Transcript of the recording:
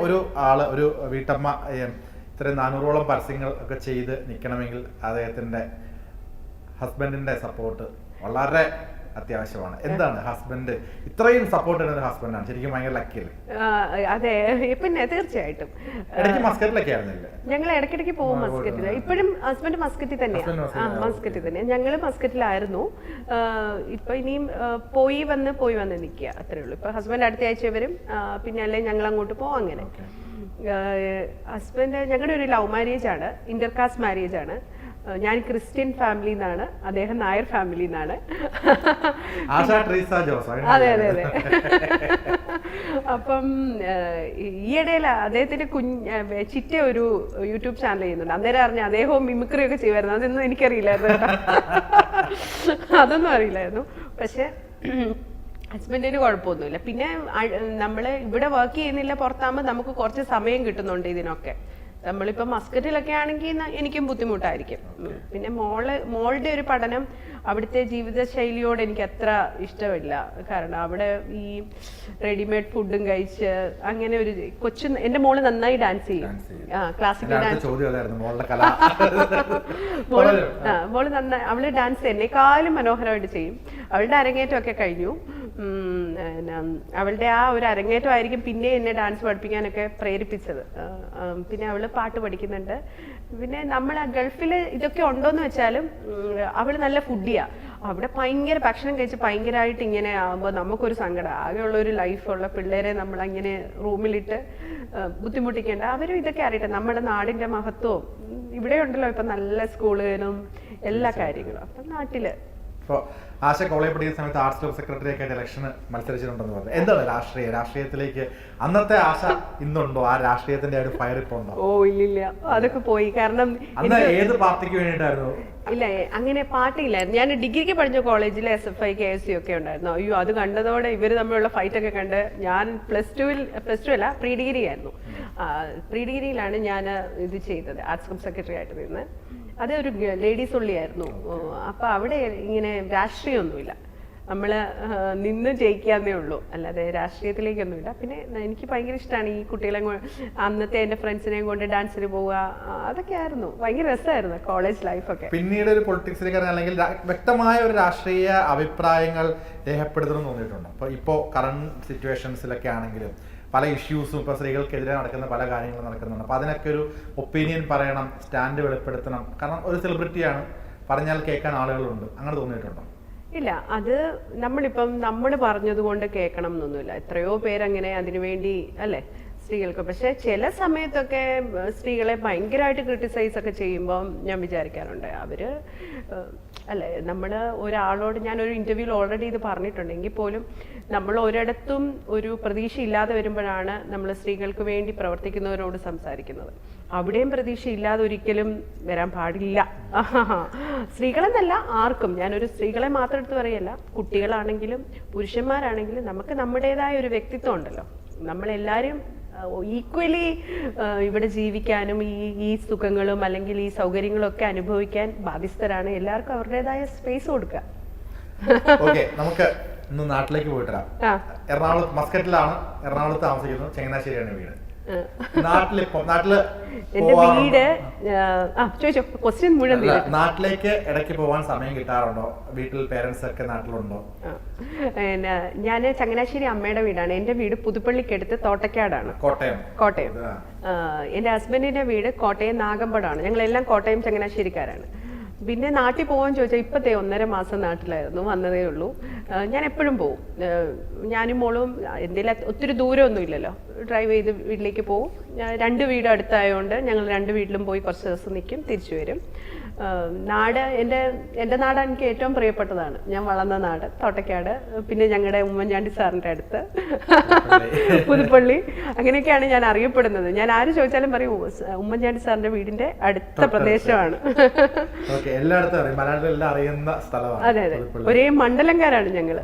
ഒരു ആള് ഒരു വീട്ടമ്മ ഇത്രയും 400ഓളം പരസ്യങ്ങൾ ഒക്കെ ചെയ്ത് നിൽക്കണമെങ്കിൽ അദ്ദേഹത്തിന്റെ ഹസ്ബൻഡിന്റെ സപ്പോർട്ട് വളരെ അത്യാവശ്യമാണ്. എന്താണ് ഹസ്ബൻഡ് ഇത്രയും സപ്പോർട്ട് ചെയ്യുന്ന ഒരു ഹസ്ബൻഡാണ് ശരിക്കും ഭയങ്കര ലക്കിയല്ലേ? അതെ, പിന്നെ തീർച്ചയായിട്ടും. ഇടയ്ക്ക് മസ്കറ്റിലൊക്കെ ആയിരുന്നില്ലേ? ഞങ്ങൾ ഇടയ്ക്കിടയ്ക്ക് പോകും മസ്കറ്റിൽ. ഇപ്പോഴും ഹസ്ബൻഡ് മസ്കറ്റിൽ തന്നെയാണ്. മസ്കറ്റിൽ തന്നെ. ഞങ്ങള് മസ്കറ്റിലായിരുന്നു. ഇപ്പൊ ഇനിയും പോയി വന്ന് നിൽക്കുക, അത്രേ ഉള്ളൂ. ഇപ്പൊ ഹസ്ബൻഡ് അടുത്ത ആഴ്ച വരും, പിന്നെ അല്ലെ ഞങ്ങൾ അങ്ങോട്ട് പോകും. അങ്ങനെ ഹസ്ബൻഡ് ഞങ്ങളുടെ ഒരു ലവ് മാരേജ് ആണ്, ഇന്റർകാസ്റ്റ് മാരേജ് ആണ്. ഞാൻ ക്രിസ്ത്യൻ ഫാമിലിയിൽ നിന്നാണ്, അദ്ദേഹം നായർ ഫാമിലിയിൽ നിന്നാണ്. അതെ അതെ അതെ. അപ്പം ഈയിടയിൽ അദ്ദേഹത്തിന്റെ ചിറ്റ ഒരു യൂട്യൂബ് ചാനൽ ചെയ്യുന്നുണ്ട്. അന്നേരം അറിഞ്ഞ അദ്ദേഹവും മിമിക്രി ഒക്കെ ചെയ്യുമായിരുന്നു. അതൊന്നും എനിക്കറിയില്ലായിരുന്നു കേട്ടോ. അതൊന്നും അറിയില്ലായിരുന്നു. പക്ഷെ ഹസ്ബൻഡിന് കുഴപ്പമൊന്നുമില്ല. പിന്നെ നമ്മൾ ഇവിടെ വർക്ക് ചെയ്യുന്നില്ല, പുറത്താകുമ്പോൾ നമുക്ക് കുറച്ച് സമയം കിട്ടുന്നുണ്ട് ഇതിനൊക്കെ. നമ്മളിപ്പോൾ മസ്കറ്റിലൊക്കെ ആണെങ്കിൽ എനിക്കും ബുദ്ധിമുട്ടായിരിക്കും. പിന്നെ മോളുടെ ഒരു പഠനം, അവിടുത്തെ ജീവിതശൈലിയോട് എനിക്ക് അത്ര ഇഷ്ടമില്ല. കാരണം അവിടെ ഈ റെഡിമെയ്ഡ് ഫുഡും കഴിച്ച് അങ്ങനെ ഒരു എൻ്റെ മോള് നന്നായി ഡാൻസ് ചെയ്യും. Classical dance. മോള് നന്നായി, അവള് ഡാൻസ് എന്നെക്കാളും മനോഹരമായിട്ട് ചെയ്യും. അവളുടെ അരങ്ങേറ്റമൊക്കെ കഴിഞ്ഞു. അവളുടെ ആ ഒരു അരങ്ങേറ്റമായിരിക്കും പിന്നെ എന്നെ ഡാൻസ് പഠിപ്പിക്കാനൊക്കെ പ്രേരിപ്പിച്ചത്. പിന്നെ അവള് പാട്ട് പഠിക്കുന്നുണ്ട്. പിന്നെ നമ്മൾ ഗൾഫിൽ ഇതൊക്കെ ഉണ്ടോന്ന് വെച്ചാലും അവള് നല്ല ഫുഡിയാ. അവിടെ ഭയങ്കര ഭക്ഷണം കഴിച്ച് ഭയങ്കരമായിട്ട് ഇങ്ങനെ ആകുമ്പോൾ നമുക്കൊരു സങ്കടം. ആകെയുള്ള ഒരു ലൈഫുള്ള പിള്ളേരെ നമ്മളങ്ങനെ റൂമിലിട്ട് ബുദ്ധിമുട്ടിക്കേണ്ട. അവരും ഇതൊക്കെ അറിയട്ടെ, നമ്മുടെ നാടിന്റെ മഹത്വവും ഇവിടെ ഉണ്ടല്ലോ. ഇപ്പൊ നല്ല സ്കൂളുകളും എല്ലാ കാര്യങ്ങളും. അപ്പം നാട്ടില് ആശ കോളേജ് പഠിക്കുന്ന സമയത്ത് ആർട്സ് ക്ലബ് സെക്രട്ടറി ഒക്കെ ആയിട്ട് ഇലക്ഷന് മത്സരിച്ചിട്ടുണ്ടെന്ന് പറഞ്ഞു. എന്താണ് രാഷ്ട്രീയത്തിലേക്ക് അന്നത്തെ ആശ ഇന്നുണ്ടോ? ആ രാഷ്ട്രീയത്തിന്റെ ഒരു ഫയർ ഇപ്പൊ ഉണ്ടോ? ഓ ഇല്ലില്ല, അതൊക്കെ പോയി. കാരണം അന്ന് ഏത് പാർട്ടിക്ക് വേണ്ടിയിട്ടായിരുന്നു? ഇല്ല, അങ്ങനെ പാർട്ടിയില്ലായിരുന്നു. ഞാൻ ഡിഗ്രിക്ക് പഠിച്ച കോളേജിൽ SFI KSU ഒക്കെ ഉണ്ടായിരുന്നു. അയ്യോ, അത് കണ്ടതോടെ ഇവര് തമ്മിലുള്ള ഫൈറ്റ് ഒക്കെ കണ്ട് ഞാൻ പ്ലസ് ടു അല്ല, പ്രീ ഡിഗ്രി ആയിരുന്നു. പ്രീ ഡിഗ്രിയിലാണ് ഞാൻ ഇത് ചെയ്തത്, ആർട്സ് ക്ലബ് സെക്രട്ടറി ആയിട്ട് നിന്ന്. അത് ഒരു ലേഡീസ് ഉള്ളിയായിരുന്നു. അപ്പൊ അവിടെ ഇങ്ങനെ രാഷ്ട്രീയമൊന്നുമില്ല, നമ്മള് നിന്ന് ജയിക്കാന്നേ ഉള്ളൂ, അല്ലാതെ രാഷ്ട്രീയത്തിലേക്കൊന്നുമില്ല. പിന്നെ എനിക്ക് ഭയങ്കര ഇഷ്ടമാണ് ഈ കുട്ടികളെ, അന്നത്തെ എന്റെ ഫ്രണ്ട്സിനെയും കൊണ്ട് ഡാൻസിന് പോവുക, അതൊക്കെ ആയിരുന്നു. ഭയങ്കര രസമായിരുന്നു കോളേജ് ലൈഫൊക്കെ. പിന്നീട് ഒരു പൊളിറ്റിക്സിലേക്ക് അല്ലെങ്കിൽ വ്യക്തമായ ഒരു രാഷ്ട്രീയ അഭിപ്രായങ്ങൾ രേഖപ്പെടുത്തണം തോന്നിയിട്ടുണ്ടോ? ഇപ്പോ കറണ്ട് സിറ്റുവേഷൻസിലൊക്കെ ആണെങ്കിലും പല ഇഷ്യൂസും ഇപ്പോൾ സ്ത്രീകൾക്കെതിരെ നടക്കുന്ന പല കാര്യങ്ങളും നടക്കുന്നുണ്ട്. അപ്പോൾ അതിനൊക്കെ ഒരു ഒപ്പീനിയൻ പറയണം, സ്റ്റാൻഡ് വെളിപ്പെടുത്തണം. കാരണം ഒരു സെലിബ്രിറ്റിയാണ്, പറഞ്ഞാൽ കേൾക്കാൻ ആളുകളുണ്ട്. അങ്ങനെ തോന്നിയിട്ടുണ്ടോ? ഇല്ല, അത് നമ്മൾ പറഞ്ഞത് കൊണ്ട് കേൾക്കണം എന്നൊന്നുമില്ല. എത്രയോ പേരങ്ങനെ അതിനുവേണ്ടി അല്ലേ സ്ത്രീകൾക്ക്. പക്ഷെ ചില സമയത്തൊക്കെ സ്ത്രീകളെ ഭയങ്കരമായിട്ട് ക്രിട്ടിസൈസ് ഒക്കെ ചെയ്യുമ്പോൾ ഞാൻ വിചാരിക്കാറുണ്ട്, അവര് അല്ലെ, നമ്മള് ഒരാളോട്, ഞാനൊരു ഇന്റർവ്യൂവിൽ ഓൾറെഡി ഇത് പറഞ്ഞിട്ടുണ്ടെങ്കിൽ പോലും നമ്മൾ ഒരിടത്തും ഒരു പ്രതീക്ഷയില്ലാതെ വരുമ്പോഴാണ് നമ്മൾ സ്ത്രീകൾക്ക് വേണ്ടി പ്രവർത്തിക്കുന്നവരോട് സംസാരിക്കുന്നത്. അവിടെയും പ്രതീക്ഷയില്ലാതെ ഒരിക്കലും വരാൻ പാടില്ല. സ്ത്രീകളെന്നല്ല, ആർക്കും. ഞാനൊരു സ്ത്രീകളെ മാത്രം എടുത്ത് പറയല്ല, കുട്ടികളാണെങ്കിലും പുരുഷന്മാരാണെങ്കിലും നമുക്ക് നമ്മുടേതായ ഒരു വ്യക്തിത്വം ഉണ്ടല്ലോ. നമ്മളെല്ലാവരും ഈക്വലി ഇവിടെ ജീവിക്കാനും ഈ സുഖങ്ങളും അല്ലെങ്കിൽ ഈ സൗകര്യങ്ങളും ഒക്കെ അനുഭവിക്കാൻ ബാധ്യസ്ഥരാണ്. എല്ലാവർക്കും അവരുടേതായ സ്പേസ് കൊടുക്കുക. നമുക്ക് ഇന്ന് നാട്ടിലേക്ക് പോയിട്ടാ. എറണാകുളത്ത് മസ്കറ്റിലാണ്, എറണാകുളത്ത് താമസിക്കുന്നു, ചങ്ങനാശ്ശേരിയാണ് വീട്. എന്റെ വീട് ക്വസ്റ്റ്യൻ മുഴുവൻ. നാട്ടിലേക്ക് ഇടയ്ക്ക് പോവാൻ സമയം കിട്ടാറുണ്ടോ? വീട്ടിൽ പേരൻസ് ഒക്കെ നാട്ടിലുണ്ടോ? ഞാൻ ചങ്ങനാശ്ശേരി അമ്മയുടെ വീടാണ്. എന്റെ വീട് പുതുപ്പള്ളിക്കടുത്ത് തോട്ടക്കാടാണ്, കോട്ടയം. എന്റെ ഹസ്ബൻഡിന്റെ വീട് കോട്ടയം നാഗമ്പടാണ്. ഞങ്ങളെല്ലാം കോട്ടയം ചങ്ങനാശ്ശേരിക്കാരാണ്. പിന്നെ നാട്ടിൽ പോകാൻ ചോദിച്ചാൽ ഇപ്പത്തെ 1.5 മാസം നാട്ടിലായിരുന്നു, വന്നതേ ഉള്ളൂ. ഞാൻ എപ്പോഴും പോവും. ഞാനും മോളും എന്തെങ്കിലും ഒത്തിരി ദൂരമൊന്നും ഇല്ലല്ലോ, ഡ്രൈവ് ചെയ്ത് വീട്ടിലേക്ക് പോവും. 2 വീട് അടുത്തായതുകൊണ്ട് ഞങ്ങൾ 2 വീട്ടിലും പോയി കുറച്ച് ദിവസം നിൽക്കും, തിരിച്ചു വരും. നാട് എൻ്റെ നാട് എനിക്ക് ഏറ്റവും പ്രിയപ്പെട്ടതാണ്. ഞാൻ വളർന്ന നാട് തോട്ടക്കാട്. പിന്നെ ഞങ്ങളുടെ ഉമ്മൻചാണ്ടി സാറിൻ്റെ അടുത്ത് പുതുപ്പള്ളി, അങ്ങനെയൊക്കെയാണ് ഞാൻ അറിയപ്പെടുന്നത്. ഞാൻ ആര് ചോദിച്ചാലും പറയും ഉമ്മൻചാണ്ടി സാറിന്റെ വീടിന്റെ അടുത്ത പ്രദേശമാണ്. അറിയുന്ന സ്ഥലമാണ്. അതെ അതെ, ഒരേ മണ്ഡലംകാരാണ് ഞങ്ങള്.